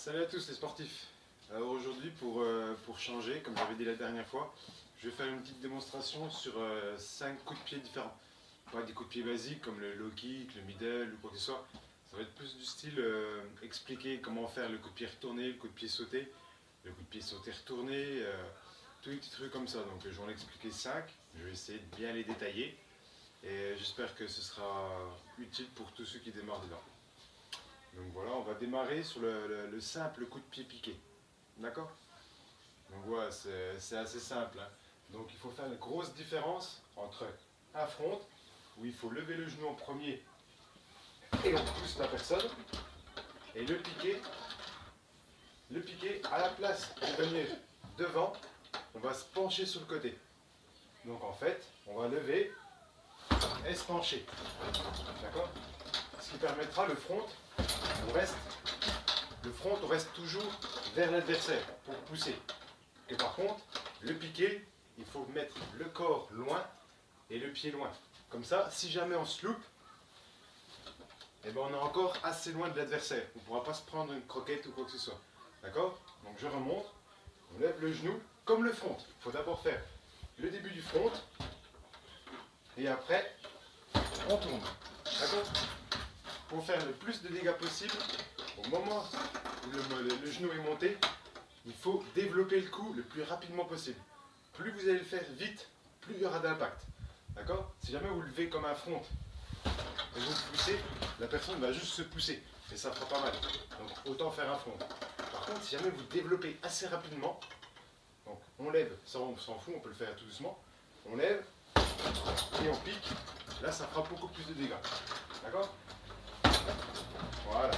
Salut à tous les sportifs. Alors aujourd'hui pour changer, comme j'avais dit la dernière fois, je vais faire une petite démonstration sur 5 coups de pied différents. Pas des coups de pied basiques comme le low kick, le middle ou quoi que ce soit. Ça va être plus du style expliquer comment faire le coup de pied retourné, le coup de pied sauté, le coup de pied sauté retourné, tous les petits trucs comme ça. Donc je vais en expliquer 5, je vais essayer de bien les détailler et j'espère que ce sera utile pour tous ceux qui démarrent dedans. Donc voilà, on va démarrer sur le simple coup de pied piqué. D'accord? Donc voilà, c'est assez simple. Hein. Donc il faut faire une grosse différence entre un front, où il faut lever le genou en premier et on pousse la personne, et le piqué à la place de venir devant, on va se pencher sur le côté. Donc en fait, on va lever et se pencher. D'accord? Ce qui permettra le front on reste toujours vers l'adversaire pour pousser. Et par contre, le piqué, il faut mettre le corps loin et le pied loin. Comme ça, si jamais on se loupe, eh ben on est encore assez loin de l'adversaire. On ne pourra pas se prendre une croquette ou quoi que ce soit. D'accord? Donc je remonte, on lève le genou comme le front. Il faut d'abord faire le début du front et après on tourne. D'accord? Pour faire le plus de dégâts possible, au moment où le genou est monté, il faut développer le coup le plus rapidement possible. Plus vous allez le faire vite, plus il y aura d'impact. D'accord? Si jamais vous levez comme un front et vous poussez, la personne va juste se pousser et ça fera pas mal. Donc autant faire un front. Par contre, si jamais vous développez assez rapidement, donc on lève, ça on s'en fout, on peut le faire tout doucement, on lève et on pique, là ça fera beaucoup plus de dégâts. D'accord? Voilà.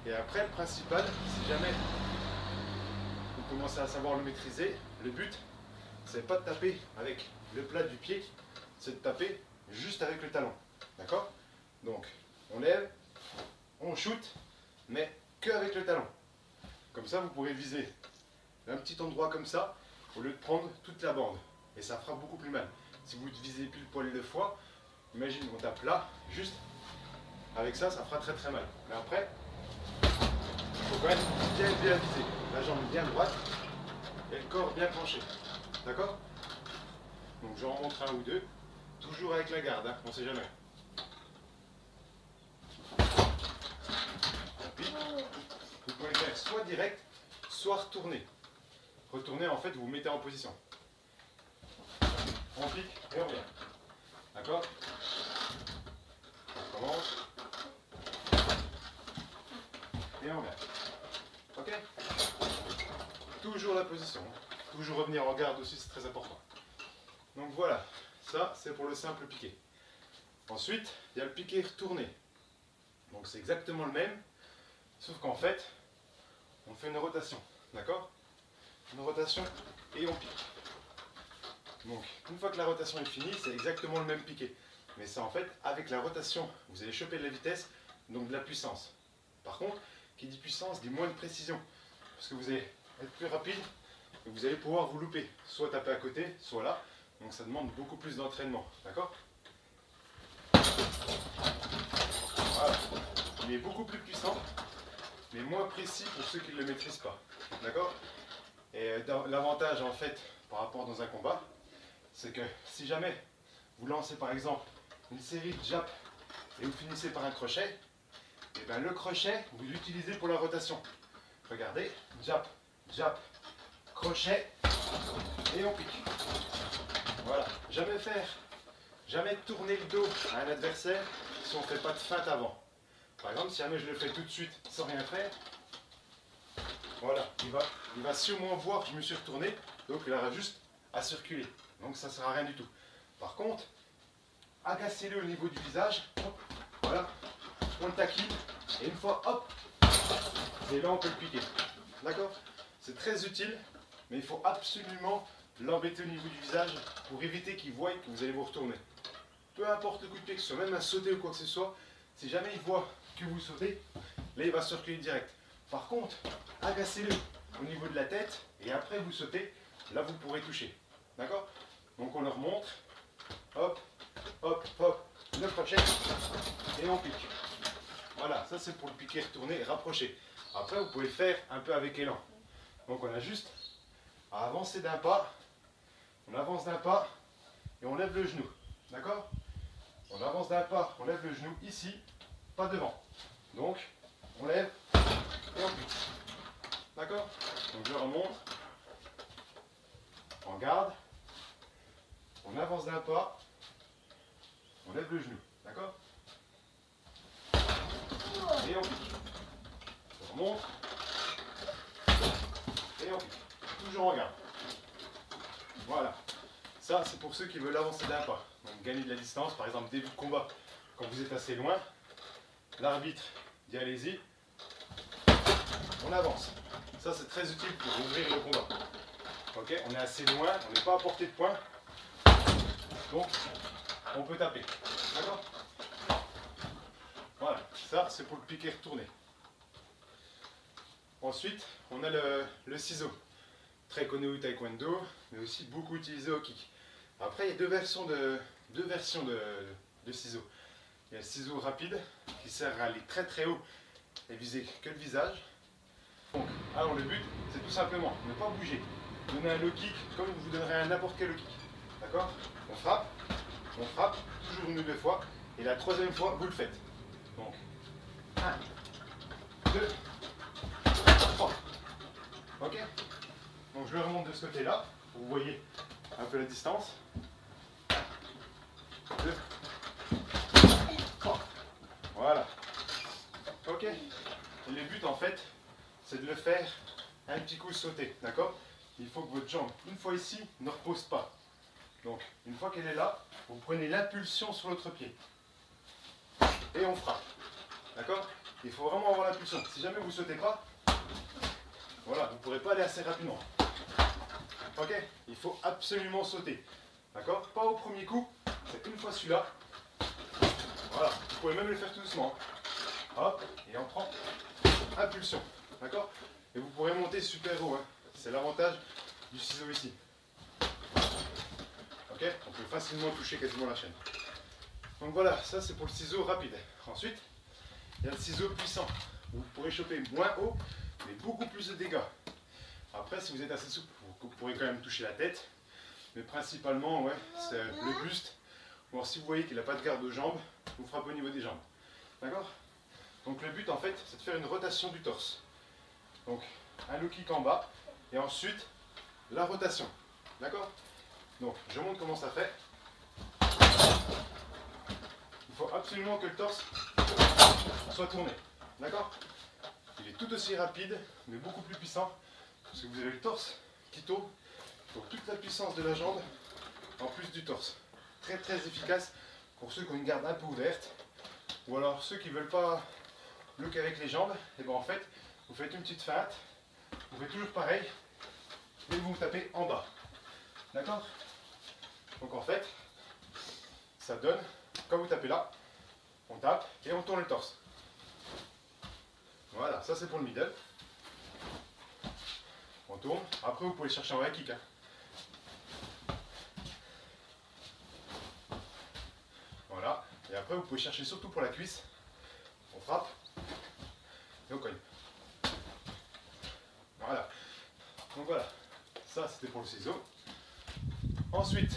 Et après, le principal, si jamais vous commencez à savoir le maîtriser, le but, c'est pas de taper avec le plat du pied, c'est de taper juste avec le talon. D'accord? Donc, on lève, on shoot, mais que avec le talon. Comme ça, vous pourrez viser un petit endroit comme ça, au lieu de prendre toute la bande. Et ça fera beaucoup plus mal. Si vous visez pile poil de fois, imagine, on tape là, juste avec ça, ça fera très très mal. Mais après, il faut quand même bien viser. La jambe bien droite et le corps bien penché. D'accord? Donc j'en montre un ou deux. Toujours avec la garde, hein, on ne sait jamais. Vous pouvez le faire soit direct, soit retourné. Retourner, en fait, vous vous mettez en position. On pique et on revient. D'accord? On commence. Et on revient. Ok? Toujours la position. Toujours revenir en garde aussi, c'est très important. Donc voilà, ça c'est pour le simple piqué. Ensuite, il y a le piqué retourné. Donc c'est exactement le même, sauf qu'en fait, on fait une rotation. D'accord? Une rotation et on pique. Donc une fois que la rotation est finie, c'est exactement le même piqué. Mais c'est en fait, avec la rotation, vous allez choper de la vitesse, donc de la puissance. Par contre, qui dit puissance, dit moins de précision. Parce que vous allez être plus rapide et vous allez pouvoir vous louper. Soit taper à côté, soit là. Donc ça demande beaucoup plus d'entraînement. D'accord? Voilà. Il est beaucoup plus puissant, mais moins précis pour ceux qui ne le maîtrisent pas. D'accord? Et l'avantage en fait, par rapport dans un combat, c'est que si jamais vous lancez par exemple une série de japs et vous finissez par un crochet, et bien le crochet, vous l'utilisez pour la rotation. Regardez, jab, jab, crochet, et on pique. Voilà, jamais tourner le dos à un adversaire si on ne fait pas de feinte avant. Par exemple, si jamais je le fais tout de suite sans rien faire, voilà, il va sûrement voir que je me suis retourné, donc il aura juste à circuler. Donc ça ne sert à rien du tout. Par contre, agacez-le au niveau du visage, hop, voilà, on le taquine, et une fois, hop, et là on peut le piquer. D'accord? C'est très utile, mais il faut absolument l'embêter au niveau du visage pour éviter qu'il voie que vous allez vous retourner. Peu importe le coup de pied, que ce soit même un sauter ou quoi que ce soit, si jamais il voit que vous sautez, là il va circuler direct. Par contre, agacez-le au niveau de la tête et après vous sautez, là vous pourrez toucher. D'accord? Donc on leur montre, hop, hop, hop, le crochet et on pique. Voilà, ça c'est pour le piqué retourné et rapproché. Après, vous pouvez le faire un peu avec élan. Donc on a juste à avancer d'un pas, on avance d'un pas et on lève le genou. D'accord? On avance d'un pas, on lève le genou ici, pas devant. Donc, on lève et on pique. D'accord? Donc je remonte, on garde, on avance d'un pas, on lève le genou. D'accord? Et on pique. On remonte et on pique. Toujours en garde. Voilà. Ça, c'est pour ceux qui veulent avancer d'un pas. Donc gagner de la distance, par exemple début de combat, quand vous êtes assez loin, l'arbitre dit allez-y, on avance. Ça, c'est très utile pour ouvrir le combat. Ok, on est assez loin, on n'est pas à portée de poing, donc on peut taper. D'accord? Voilà, ça c'est pour le piqué retourné. Ensuite, on a le ciseau. Très connu au taekwondo, mais aussi beaucoup utilisé au kick. Après, il y a deux versions de ciseaux. Il y a le ciseau rapide, qui sert à aller très très haut et viser que le visage. Donc, alors le but, c'est tout simplement ne pas bouger. Donner un low kick comme vous donnerez un n'importe quel low kick. D'accord? On frappe, toujours une ou deux fois, et la troisième fois, vous le faites. Donc, 1, 2, 3. Ok? Donc je le remonte de ce côté-là, pour que vous voyez un peu la distance. 2, 3. Voilà. Ok? Et le but en fait, c'est de le faire un petit coup sauter. D'accord? Il faut que votre jambe, une fois ici, ne repose pas. Donc, une fois qu'elle est là, vous prenez l'impulsion sur l'autre pied. Et on frappe. D'accord? Il faut vraiment avoir l'impulsion. Si jamais vous ne sautez pas, voilà, vous ne pourrez pas aller assez rapidement. Ok? Il faut absolument sauter. D'accord? Pas au premier coup, c'est une fois celui-là. Voilà, vous pouvez même le faire tout doucement. Hop, et on prend impulsion. D'accord? Et vous pourrez monter super haut. Hein. C'est l'avantage du ciseau ici. Ok? On peut facilement toucher quasiment la chaîne. Donc voilà, ça c'est pour le ciseau rapide. Ensuite, il y a le ciseau puissant. Vous pourrez choper moins haut, mais beaucoup plus de dégâts. Après, si vous êtes assez souple, vous pourrez quand même toucher la tête. Mais principalement, ouais, c'est le buste. Ou si vous voyez qu'il n'a pas de garde aux jambes, vous frappez au niveau des jambes. D'accord? Donc le but en fait, c'est de faire une rotation du torse. Donc un low kick en bas, et ensuite la rotation. D'accord? Donc je montre comment ça fait. Il faut absolument que le torse soit tourné. D'accord? Il est tout aussi rapide, mais beaucoup plus puissant, parce que vous avez le torse qui tourne, donc toute la puissance de la jambe, en plus du torse. Très très efficace pour ceux qui ont une garde un peu ouverte, ou alors ceux qui ne veulent pas bloquer avec les jambes, et bien en fait, vous faites une petite feinte, vous faites toujours pareil, et vous tapez en bas. D'accord? Donc en fait, ça donne, quand vous tapez là, on tape et on tourne le torse. Voilà, ça c'est pour le middle. On tourne, après vous pouvez le chercher en high kick. Hein. Voilà, et après vous pouvez chercher surtout pour la cuisse. On frappe et on cogne. Voilà. Donc voilà, ça c'était pour le ciseau. Ensuite,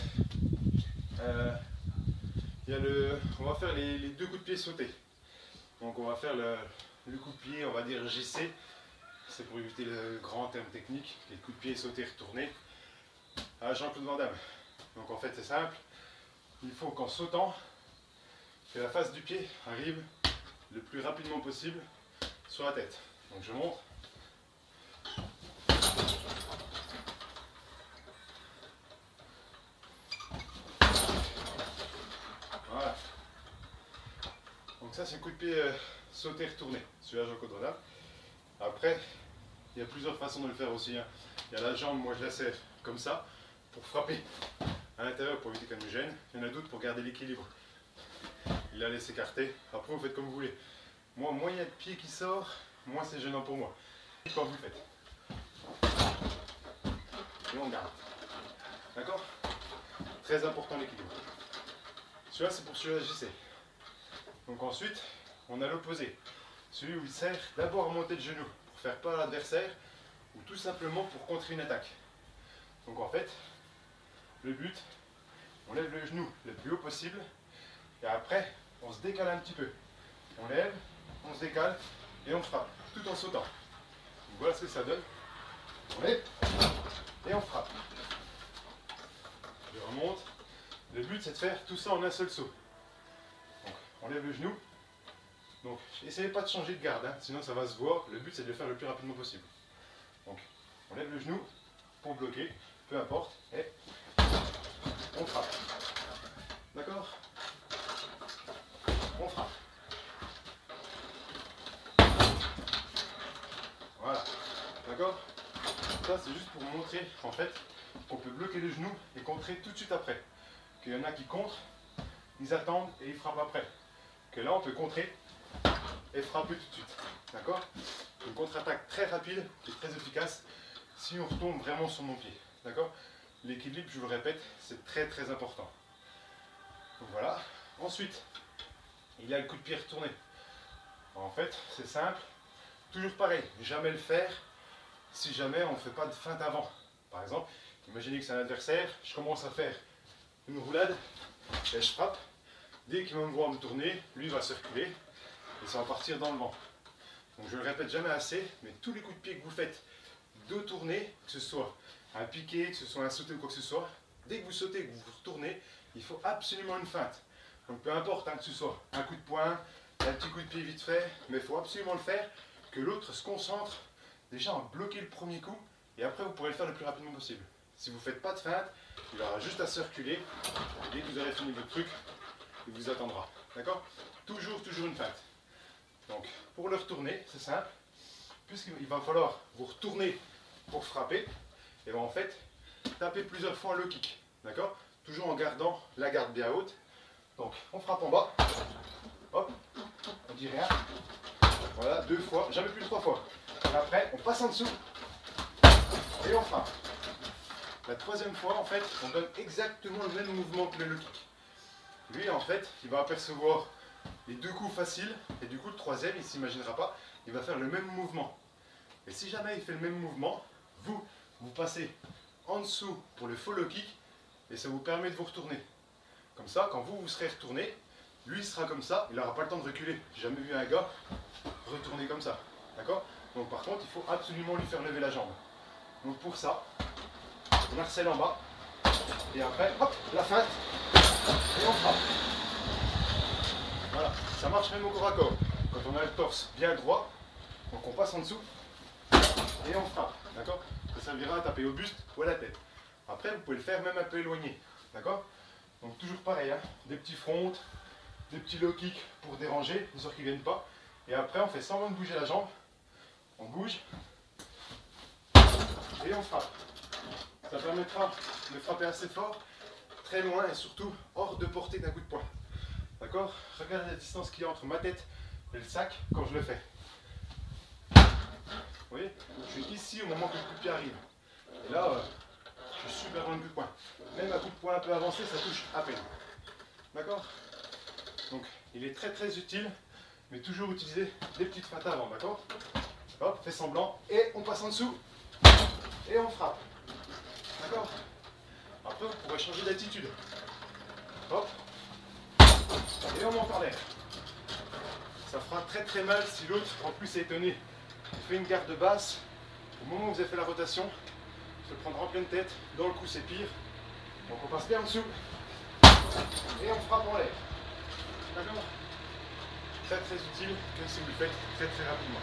on va faire les deux coups de pied sautés. Donc on va faire le coup de pied, on va dire JC. C'est pour éviter le grand terme technique, les coups de pied sautés retournés à Jean-Claude Van Damme. Donc en fait c'est simple, il faut qu'en sautant, que la face du pied arrive le plus rapidement possible sur la tête. Donc je monte. Voilà. Donc ça c'est le coup de pied sauté retourné, celui-là Jean-Claude Van Damme. Après, il y a plusieurs façons de le faire aussi. Hein. Il y a la jambe, moi je la serre comme ça, pour frapper à l'intérieur pour éviter qu'elle me gêne. Il y en a d'autres pour garder l'équilibre. Il la laisse écarter. Après vous faites comme vous voulez. Moi, moins il y a de pied qui sort, moins c'est gênant pour moi. Quand vous le faites. Et on garde. D'accord? Très important l'équilibre. Celui-là c'est pour celui-là JC. Donc ensuite, on a l'opposé. celui où il sert d'abord à monter le genou pour faire peur à l'adversaire ou tout simplement pour contrer une attaque. Donc en fait, le but, on lève le genou le plus haut possible et après on se décale un petit peu. On lève, on se décale et on frappe tout en sautant. Donc voilà ce que ça donne. On lève et on frappe. Je remonte. Le but c'est de faire tout ça en un seul saut. Donc on lève le genou. Donc essayez pas de changer de garde, hein, sinon ça va se voir. Le but c'est de le faire le plus rapidement possible. Donc on lève le genou pour bloquer, peu importe, et on frappe. D'accord? On frappe. Voilà. D'accord? Ça c'est juste pour vous montrer en fait qu'on peut bloquer le genou et contrer tout de suite après. Qu'il y en a qui contrent, ils attendent et ils frappent après. Que là on peut contrer et frapper tout de suite. D'accord? Une contre-attaque très rapide qui est très efficace si on retombe vraiment sur mon pied. D'accord? L'équilibre, je vous le répète, c'est très très important. Donc voilà. Ensuite, il y a le coup de pied retourné. En fait, c'est simple. Toujours pareil, jamais le faire si jamais on ne fait pas de feinte avant. Par exemple, imaginez que c'est un adversaire, je commence à faire une roulade et je frappe. Dès qu'il va me voir me tourner, lui va circuler et ça va partir dans le vent. Donc je le répète jamais assez, mais tous les coups de pied que vous faites de tourner, que ce soit un piqué, que ce soit un sauté ou quoi que ce soit, dès que vous sautez et que vous vous retournez, il faut absolument une feinte. Donc peu importe hein, que ce soit un coup de poing, un petit coup de pied vite fait, mais il faut absolument le faire, que l'autre se concentre déjà à bloquer le premier coup et après vous pourrez le faire le plus rapidement possible. Si vous ne faites pas de feinte, il aura juste à circuler et dès que vous aurez fini votre truc, il vous attendra. D'accord? Toujours une feinte. Donc pour le retourner, c'est simple, puisqu'il va falloir vous retourner pour frapper, et bien en fait, taper plusieurs fois le kick. D'accord? Toujours en gardant la garde bien haute. Donc on frappe en bas, hop, on dit rien. Voilà, 2 fois, jamais plus de 3 fois. Et après, on passe en dessous et on frappe. La 3e fois, en fait, on donne exactement le même mouvement que le low kick. Lui, en fait, il va apercevoir les 2 coups faciles et du coup, le 3e, il ne s'imaginera pas, il va faire le même mouvement. Et si jamais il fait le même mouvement, vous passez en dessous pour le follow kick et ça vous permet de vous retourner. Comme ça, quand vous serez retourné, lui sera comme ça, il n'aura pas le temps de reculer. J'ai jamais vu un gars retourner comme ça. D'accord? Donc par contre, il faut absolument lui faire lever la jambe. Donc pour ça, on harcèle en bas et après, hop, la feinte et on frappe. Voilà, ça marche même au corps à corps. Quand on a le torse bien droit, donc on passe en dessous et on frappe. D'accord? Ça servira à taper au buste ou à la tête. Après, vous pouvez le faire même un peu éloigné. D'accord? Donc toujours pareil, hein, des petits fronts, des petits low kicks pour déranger, de sorte qu'ils ne viennent pas. Et après, on fait semblant de bouger la jambe. On bouge et on frappe. Ça permettra de frapper assez fort, très loin et surtout hors de portée d'un coup de poing. D'accord? Regardez la distance qu'il y a entre ma tête et le sac quand je le fais. Vous voyez? Je suis ici au moment que le coup de pied arrive. Et là, je suis super loin du coup de poing. Même un coup de poing un peu avancé, ça touche à peine. D'accord? Donc, il est très très utile, mais toujours utiliser des petites feintes avant, d'accord? Hop, fait semblant, et on passe en dessous, et on frappe. D'accord? Après, vous pourrez changer d'attitude. Hop, et on monte en l'air. Ça fera très très mal si l'autre, en plus, est étonné. Il fait une garde basse, au moment où vous avez fait la rotation, se prendre en pleine tête, dans le coup c'est pire. Donc on passe bien en dessous, et on frappe en l'air. D'accord? Très très utile, même si vous le faites très très rapidement.